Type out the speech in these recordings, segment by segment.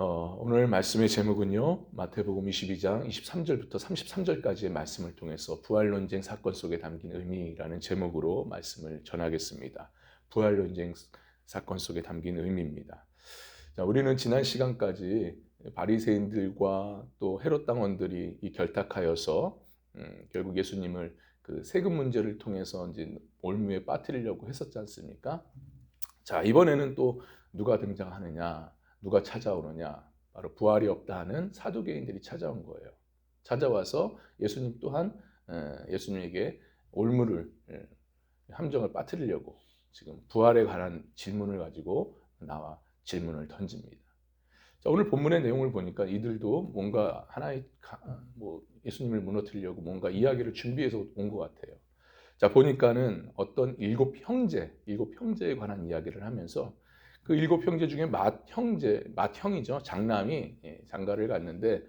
오늘 말씀의 제목은요, 마태복음 22장 23절부터 33절까지의 말씀을 통해서 부활 논쟁 사건 속에 담긴 의미라는 제목으로 말씀을 전하겠습니다. 부활 논쟁 사건 속에 담긴 의미입니다. 자, 우리는 지난 시간까지 바리새인들과 또 헤롯 당원들이 이 결탁하여서 결국 예수님을 그 세금 문제를 통해서 이제 올무에 빠뜨리려고 했었지 않습니까? 자, 이번에는 또 누가 등장하느냐? 누가 찾아오느냐? 바로 부활이 없다 하는 사두개인들이 찾아온 거예요. 찾아와서 예수님 또한 예수님에게 올무를 함정을 빠뜨리려고 지금 부활에 관한 질문을 가지고 나와 질문을 던집니다. 자, 오늘 본문의 내용을 보니까 이들도 뭔가 하나의 예수님을 무너뜨리려고 뭔가 이야기를 준비해서 온 것 같아요. 자, 보니까는 어떤 일곱 형제에 관한 이야기를 하면서 그 일곱 형제 중에 맏형이죠. 장남이 장가를 갔는데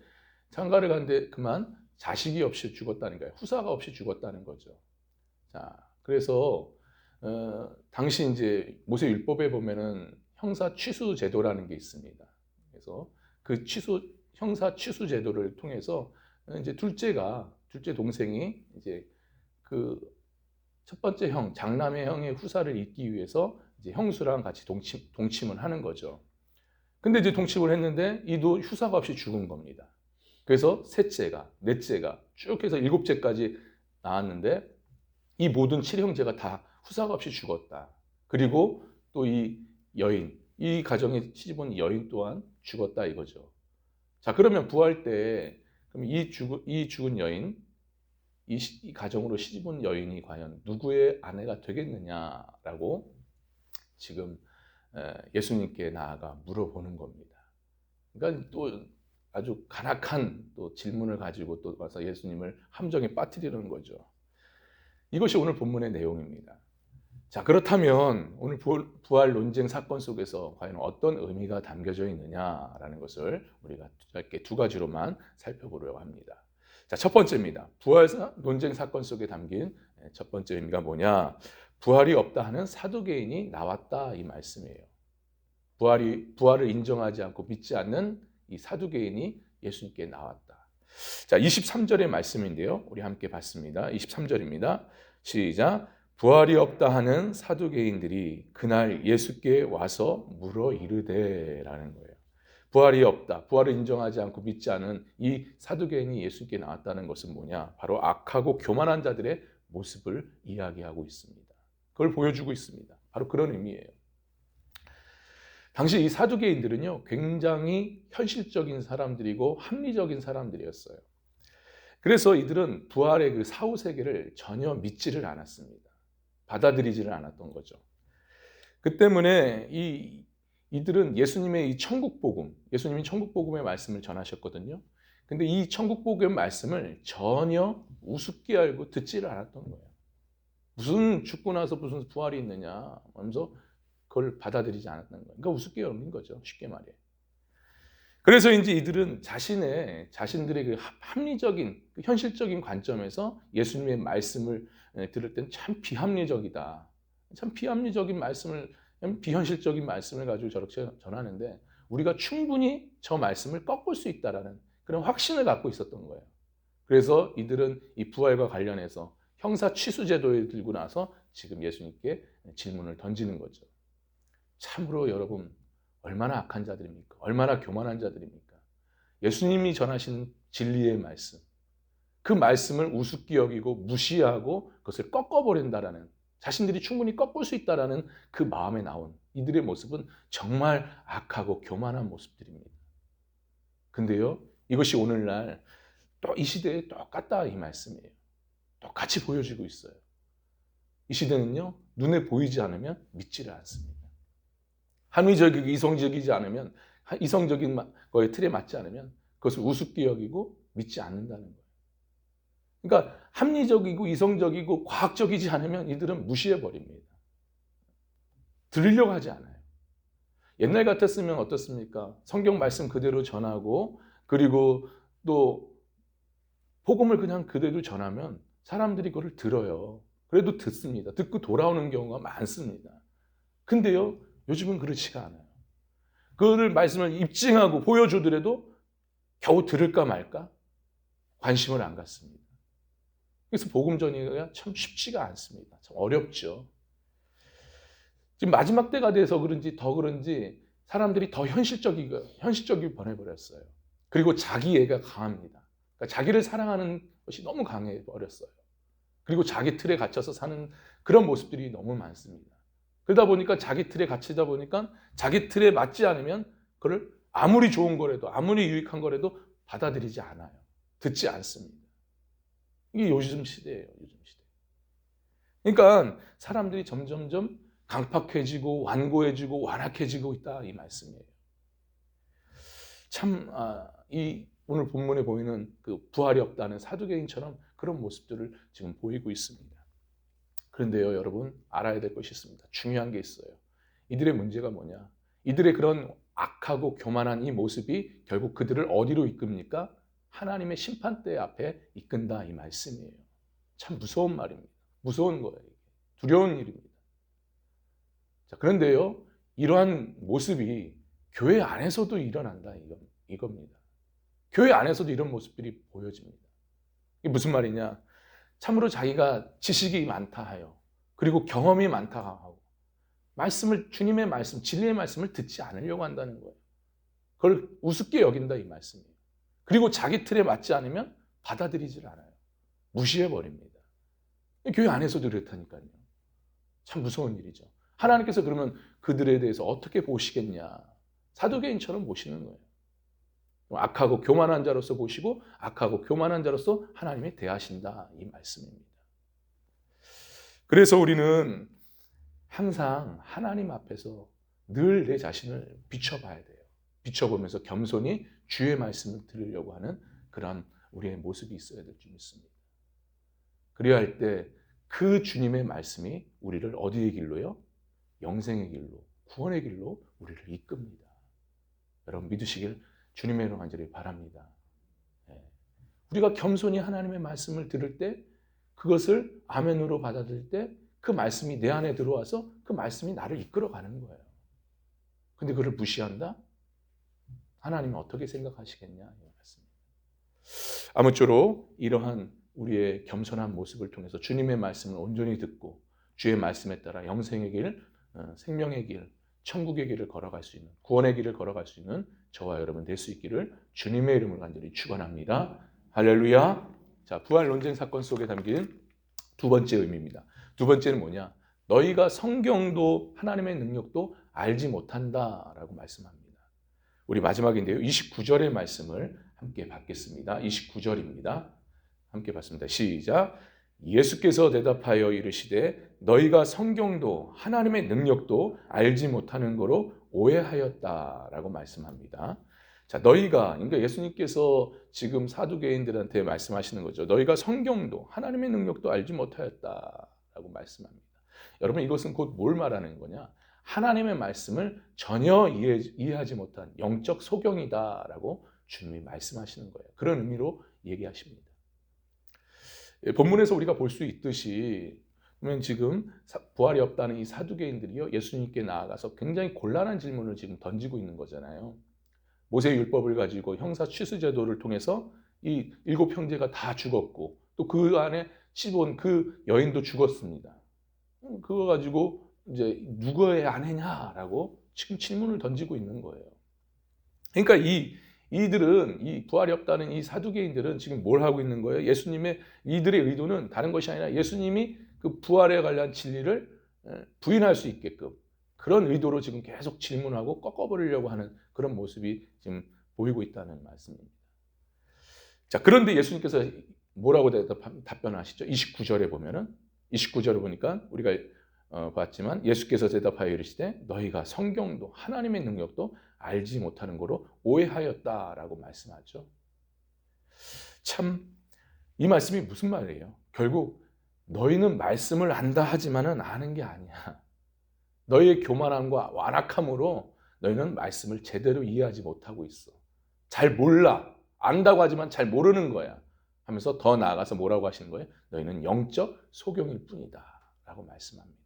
그만 자식이 없이 죽었다는 거예요. 후사가 없이 죽었다는 거죠. 자, 그래서 당시 이제 모세 율법에 보면은 형사 취수 제도라는 게 있습니다. 그래서 그 형사 취수 제도를 통해서 이제 둘째 동생이 이제 그 첫 번째 장남의 형의 후사를 잇기 위해서 이제 형수랑 같이 동침을 하는 거죠. 근데 이제 동침을 했는데 이도 후사가 없이 죽은 겁니다. 그래서 넷째가 쭉 해서 일곱째까지 나왔는데 이 모든 7형제가 다 후사가 없이 죽었다. 그리고 또 이 가정에 시집온 여인 또한 죽었다 이거죠. 자, 그러면 부활 때 그럼 이 죽은 여인, 이 가정으로 시집온 여인이 과연 누구의 아내가 되겠느냐라고 지금 예수님께 나아가 물어보는 겁니다. 그러니까 또 아주 간악한 또 질문을 가지고 또 와서 예수님을 함정에 빠뜨리는 거죠. 이것이 오늘 본문의 내용입니다. 자, 그렇다면 오늘 부활 논쟁 사건 속에서 과연 어떤 의미가 담겨져 있느냐라는 것을 우리가 짧게 두 가지로만 살펴보려고 합니다. 자, 첫 번째입니다. 부활 논쟁 사건 속에 담긴 첫 번째 의미가 뭐냐? 부활이 없다 하는 사두개인이 나왔다 이 말씀이에요. 부활을 인정하지 않고 믿지 않는 이 사두개인이 예수님께 나왔다. 자, 23절의 말씀인데요. 우리 함께 봤습니다. 23절입니다. 시작. 부활이 없다 하는 사두개인들이 그날 예수께 와서 물어 이르되라는 거예요. 부활이 없다, 부활을 인정하지 않고 믿지 않은 이 사두개인이 예수께 나왔다는 것은 뭐냐? 바로 악하고 교만한 자들의 모습을 이야기하고 있습니다. 그걸 보여주고 있습니다. 바로 그런 의미예요. 당시 이 사두개인들은요, 굉장히 현실적인 사람들이고 합리적인 사람들이었어요. 그래서 이들은 부활의 그 사후세계를 전혀 믿지를 않았습니다. 받아들이지를 않았던 거죠. 그 때문에 이들은 예수님의 이 예수님이 천국복음의 말씀을 전하셨거든요. 근데 이 천국복음의 말씀을 전혀 우습게 알고 듣지를 않았던 거예요. 무슨 죽고 나서 무슨 부활이 있느냐 하면서 그걸 받아들이지 않았던 거예요. 그러니까 우습게 여긴 거죠. 쉽게 말해. 그래서 이제 이들은 자신들의 그 합리적인, 그 현실적인 관점에서 예수님의 말씀을 들을 땐 참 비합리적이다. 참 비합리적인 말씀을, 비현실적인 말씀을 가지고 저렇게 전하는데 우리가 충분히 저 말씀을 꺾을 수 있다라는 그런 확신을 갖고 있었던 거예요. 그래서 이들은 이 부활과 관련해서 형사 취수 제도에 들고 나서 지금 예수님께 질문을 던지는 거죠. 참으로 여러분, 얼마나 악한 자들입니까? 얼마나 교만한 자들입니까? 예수님이 전하시는 진리의 말씀, 그 말씀을 우습게 여기고 무시하고 그것을 꺾어버린다라는, 자신들이 충분히 꺾을 수 있다라는 그 마음에 나온 이들의 모습은 정말 악하고 교만한 모습들입니다. 근데요, 이것이 오늘날 또 이 시대에 똑같다 이 말씀이에요. 똑같이 보여지고 있어요. 이 시대는요, 눈에 보이지 않으면 믿지를 않습니다. 합리적이고 이성적이지 않으면, 이성적인 거에 틀에 맞지 않으면 그것을 우습게 여기고 믿지 않는다는 거예요. 그러니까 합리적이고 이성적이고 과학적이지 않으면 이들은 무시해버립니다. 들으려고 하지 않아요. 옛날 같았으면 어떻습니까? 성경 말씀 그대로 전하고 그리고 또 복음을 그냥 그대로 전하면 사람들이 그걸 들어요. 그래도 듣습니다. 듣고 돌아오는 경우가 많습니다. 근데요, 요즘은 그렇지가 않아요. 그를 말씀을 입증하고 보여주더라도 겨우 들을까 말까 관심을 안 갖습니다. 그래서 복음 전이가 참 쉽지가 않습니다. 참 어렵죠. 지금 마지막 때가 돼서 그런지 더 그런지 사람들이 더 현실적이 변해버렸어요. 그리고 자기애가 강합니다. 그러니까 자기를 사랑하는 것이 너무 강해버렸어요. 그리고 자기 틀에 갇혀서 사는 그런 모습들이 너무 많습니다. 그러다 보니까 자기 틀에 갇히다 보니까 자기 틀에 맞지 않으면 그걸 아무리 좋은 거라도 아무리 유익한 거라도 받아들이지 않아요. 듣지 않습니다. 이게 요즘 시대예요. 요즘 시대. 그러니까 사람들이 점점점 강팍해지고 완고해지고 완악해지고 있다 이 말씀이에요. 참 이 오늘 본문에 보이는 그 부활이 없다는 사두개인처럼 그런 모습들을 지금 보이고 있습니다. 그런데요, 여러분 알아야 될 것이 있습니다. 중요한 게 있어요. 이들의 문제가 뭐냐? 이들의 그런 악하고 교만한 이 모습이 결국 그들을 어디로 이끕니까? 하나님의 심판대 앞에 이끈다 이 말씀이에요. 참 무서운 말입니다. 무서운 거예요. 두려운 일입니다. 자, 그런데요, 이러한 모습이 교회 안에서도 일어난다 이겁니다. 교회 안에서도 이런 모습들이 보여집니다. 이게 무슨 말이냐? 참으로 자기가 지식이 많다 하여 그리고 경험이 많다 하고 주님의 말씀, 진리의 말씀을 듣지 않으려고 한다는 거예요. 그걸 우습게 여긴다 이 말씀이에요. 그리고 자기 틀에 맞지 않으면 받아들이질 않아요. 무시해버립니다. 교회 안에서도 그렇다니까요. 참 무서운 일이죠. 하나님께서 그러면 그들에 대해서 어떻게 보시겠냐? 사두개인처럼 보시는 거예요. 악하고 교만한 자로서 보시고 악하고 교만한 자로서 하나님이 대하신다 이 말씀입니다. 그래서 우리는 항상 하나님 앞에서 늘 내 자신을 비춰봐야 돼요. 비춰보면서 겸손히 주의 말씀을 들으려고 하는 그런 우리의 모습이 있어야 될 줄 믿습니다. 그래야 할 때 그 주님의 말씀이 우리를 어디의 길로요? 영생의 길로, 구원의 길로 우리를 이끕니다. 여러분 믿으시길 주님의 이름으로 간절히 바랍니다. 우리가 겸손히 하나님의 말씀을 들을 때 그것을 아멘으로 받아들일 때 그 말씀이 내 안에 들어와서 그 말씀이 나를 이끌어가는 거예요. 근데 그걸 무시한다? 하나님은 어떻게 생각하시겠냐? 이 말씀입니다. 아무쪼록 이러한 우리의 겸손한 모습을 통해서 주님의 말씀을 온전히 듣고 주의 말씀에 따라 영생의 길, 생명의 길, 천국의 길을 걸어갈 수 있는, 구원의 길을 걸어갈 수 있는 저와 여러분 될 수 있기를 주님의 이름으로 간절히 축원합니다. 할렐루야. 자, 부활 논쟁 사건 속에 담긴 두 번째 의미입니다. 두 번째는 뭐냐? 너희가 성경도 하나님의 능력도 알지 못한다라고 말씀합니다. 우리 마지막인데요. 29절의 말씀을 함께 받겠습니다. 29절입니다. 함께 받습니다. 시작. 예수께서 대답하여 이르시되 너희가 성경도 하나님의 능력도 알지 못하는 거로 오해하였다라고 말씀합니다. 자, 너희가 그러니까 예수님께서 지금 사두개인들한테 말씀하시는 거죠. 너희가 성경도 하나님의 능력도 알지 못하였다라고 말씀합니다. 여러분 이것은 곧 뭘 말하는 거냐? 하나님의 말씀을 전혀 이해하지 못한 영적 소경이다라고 주님이 말씀하시는 거예요. 그런 의미로 얘기하십니다. 본문에서 우리가 볼 수 있듯이 그러면 지금 부활이 없다는 이 사두개인들이요 예수님께 나아가서 굉장히 곤란한 질문을 지금 던지고 있는 거잖아요. 모세의 율법을 가지고 형사 취수 제도를 통해서 이 7 형제가 다 죽었고 또 그 안에 씹은 그 여인도 죽었습니다. 그거 가지고 이제 누구의 아내냐라고 지금 질문을 던지고 있는 거예요. 그러니까 이들은 이 부활이 없다는 이 사두개인들은 지금 뭘 하고 있는 거예요? 예수님의 이들의 의도는 다른 것이 아니라 예수님이 그 부활에 관련 진리를 부인할 수 있게끔 그런 의도로 지금 계속 질문하고 꺾어버리려고 하는 그런 모습이 지금 보이고 있다는 말씀입니다. 자, 그런데 예수님께서 뭐라고 답변하시죠? 29절에 보니까 우리가 봤지만 예수께서 대답하여 이르시되 너희가 성경도 하나님의 능력도 알지 못하는 거로 오해하였다라고 말씀하죠. 참 이 말씀이 무슨 말이에요? 결국 너희는 말씀을 안다 하지만은 아는 게 아니야. 너희의 교만함과 완악함으로 너희는 말씀을 제대로 이해하지 못하고 있어. 잘 몰라. 안다고 하지만 잘 모르는 거야. 하면서 더 나아가서 뭐라고 하시는 거예요? 너희는 영적 소경일 뿐이다. 라고 말씀합니다.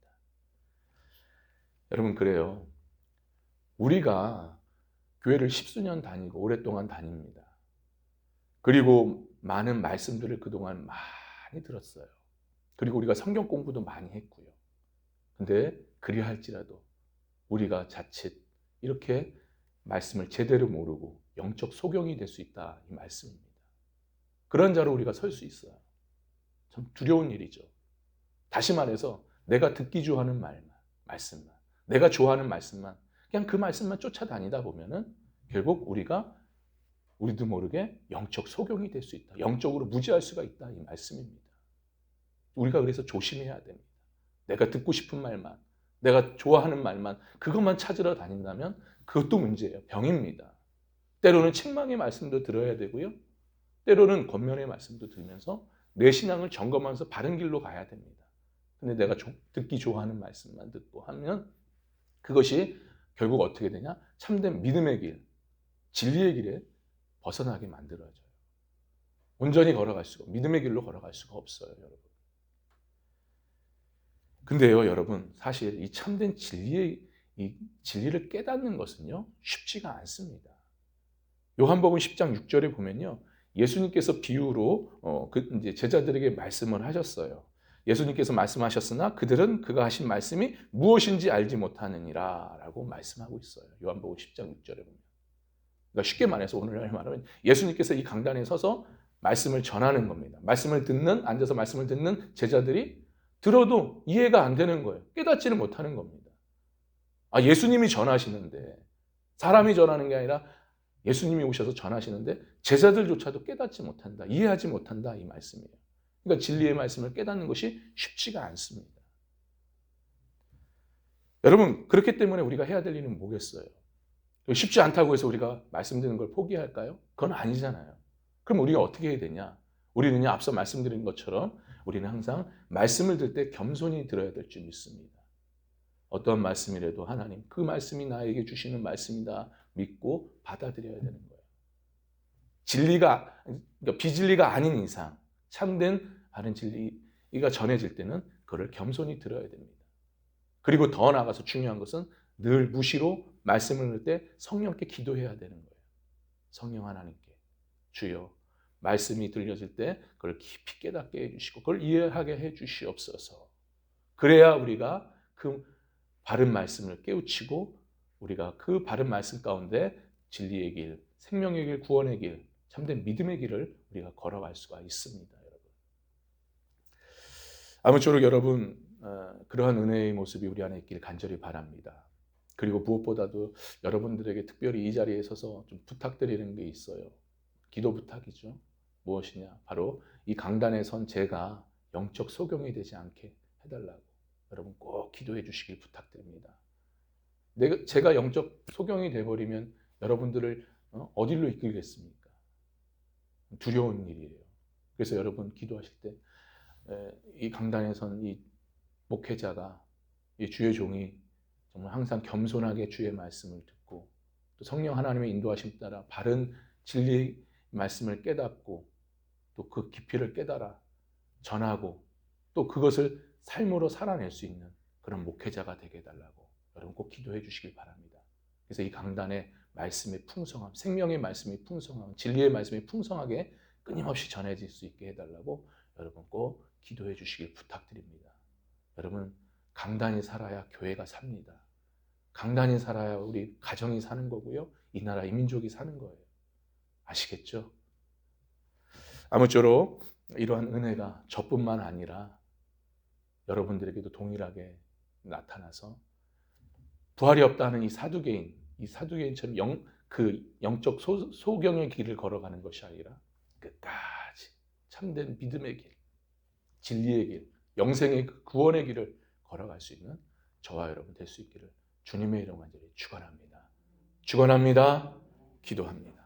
여러분 그래요. 우리가 교회를 10수년 다니고 오랫동안 다닙니다. 그리고 많은 말씀들을 그동안 많이 들었어요. 그리고 우리가 성경 공부도 많이 했고요. 근데 그리할지라도 우리가 자칫 이렇게 말씀을 제대로 모르고 영적 소경이 될 수 있다, 이 말씀입니다. 그런 자로 우리가 설 수 있어요. 참 두려운 일이죠. 다시 말해서 내가 듣기 좋아하는 말씀만, 내가 좋아하는 말씀만, 그냥 그 말씀만 쫓아다니다 보면은 결국 우리도 모르게 영적 소경이 될 수 있다. 영적으로 무지할 수가 있다, 이 말씀입니다. 우리가 그래서 조심해야 됩니다. 내가 듣고 싶은 말만, 내가 좋아하는 말만, 그것만 찾으러 다닌다면 그것도 문제예요. 병입니다. 때로는 책망의 말씀도 들어야 되고요. 때로는 권면의 말씀도 들으면서 내 신앙을 점검하면서 바른 길로 가야 됩니다. 근데 내가 듣기 좋아하는 말씀만 듣고 하면 그것이 결국 어떻게 되냐? 참된 믿음의 길, 진리의 길에 벗어나게 만들어져요. 온전히 걸어갈 수가, 믿음의 길로 걸어갈 수가 없어요, 여러분. 근데요, 여러분, 사실 이 참된 이 진리를 깨닫는 것은요, 쉽지가 않습니다. 요한복음 10장 6절에 보면요, 예수님께서 비유로 이제 제자들에게 말씀을 하셨어요. 예수님께서 말씀하셨으나 그들은 그가 하신 말씀이 무엇인지 알지 못하느니라 라고 말씀하고 있어요. 요한복음 10장 6절에 보면. 그러니까 쉽게 말해서 오늘날 말하면 예수님께서 이 강단에 서서 말씀을 전하는 겁니다. 앉아서 말씀을 듣는 제자들이 들어도 이해가 안 되는 거예요. 깨닫지를 못하는 겁니다. 예수님이 전하시는데, 사람이 전하는 게 아니라 예수님이 오셔서 전하시는데 제자들조차도 깨닫지 못한다, 이해하지 못한다, 이 말씀이에요. 그러니까 진리의 말씀을 깨닫는 것이 쉽지가 않습니다. 여러분, 그렇기 때문에 우리가 해야 될 일은 뭐겠어요? 쉽지 않다고 해서 우리가 말씀 듣는 걸 포기할까요? 그건 아니잖아요. 그럼 우리가 어떻게 해야 되냐? 우리는요, 앞서 말씀드린 것처럼 우리는 항상 말씀을 들 때 겸손히 들어야 될 줄 믿습니다. 어떠한 말씀이라도 하나님, 그 말씀이 나에게 주시는 말씀이다 믿고 받아들여야 되는 거예요. 그러니까 비진리가 아닌 이상 참된 바른 진리가 전해질 때는 그걸 겸손히 들어야 됩니다. 그리고 더 나아가서 중요한 것은 늘 무시로 말씀을 들 때 성령께 기도해야 되는 거예요. 성령 하나님께, 주여, 말씀이 들려질 때 그걸 깊이 깨닫게 해주시고 그걸 이해하게 해주시옵소서. 그래야 우리가 그 바른 말씀을 깨우치고 우리가 그 바른 말씀 가운데 진리의 길, 생명의 길, 구원의 길, 참된 믿음의 길을 우리가 걸어갈 수가 있습니다, 여러분. 아무쪼록 여러분, 그러한 은혜의 모습이 우리 안에 있길 간절히 바랍니다. 그리고 무엇보다도 여러분들에게 특별히 이 자리에 서서 좀 부탁드리는 게 있어요. 기도 부탁이죠. 무엇이냐? 바로 이 강단에 선 제가 영적 소경이 되지 않게 해달라고 여러분 꼭 기도해 주시길 부탁드립니다. 제가 영적 소경이 돼버리면 여러분들을 어디로 이끌겠습니까? 두려운 일이에요. 그래서 여러분 기도하실 때 이 강단에 선 이 목회자가, 이 주의 종이 정말 항상 겸손하게 주의 말씀을 듣고 또 성령 하나님의 인도하심 따라 바른 진리의 말씀을 깨닫고 또 그 깊이를 깨달아 전하고 또 그것을 삶으로 살아낼 수 있는 그런 목회자가 되게 해달라고 여러분 꼭 기도해 주시길 바랍니다. 그래서 이 강단의 말씀의 풍성함, 생명의 말씀이 풍성함, 진리의 말씀이 풍성하게 끊임없이 전해질 수 있게 해달라고 여러분 꼭 기도해 주시길 부탁드립니다. 여러분, 강단이 살아야 교회가 삽니다. 강단이 살아야 우리 가정이 사는 거고요. 이 나라, 이 민족이 사는 거예요. 아시겠죠? 아무쪼록 이러한 은혜가 저뿐만 아니라 여러분들에게도 동일하게 나타나서 부활이 없다는 이 사두개인처럼 영적 소경의 길을 걸어가는 것이 아니라 끝까지 참된 믿음의 길, 진리의 길, 영생의 구원의 길을 걸어갈 수 있는 저와 여러분 될 수 있기를 주님의 이름 간절히 축원합니다. 축원합니다. 기도합니다.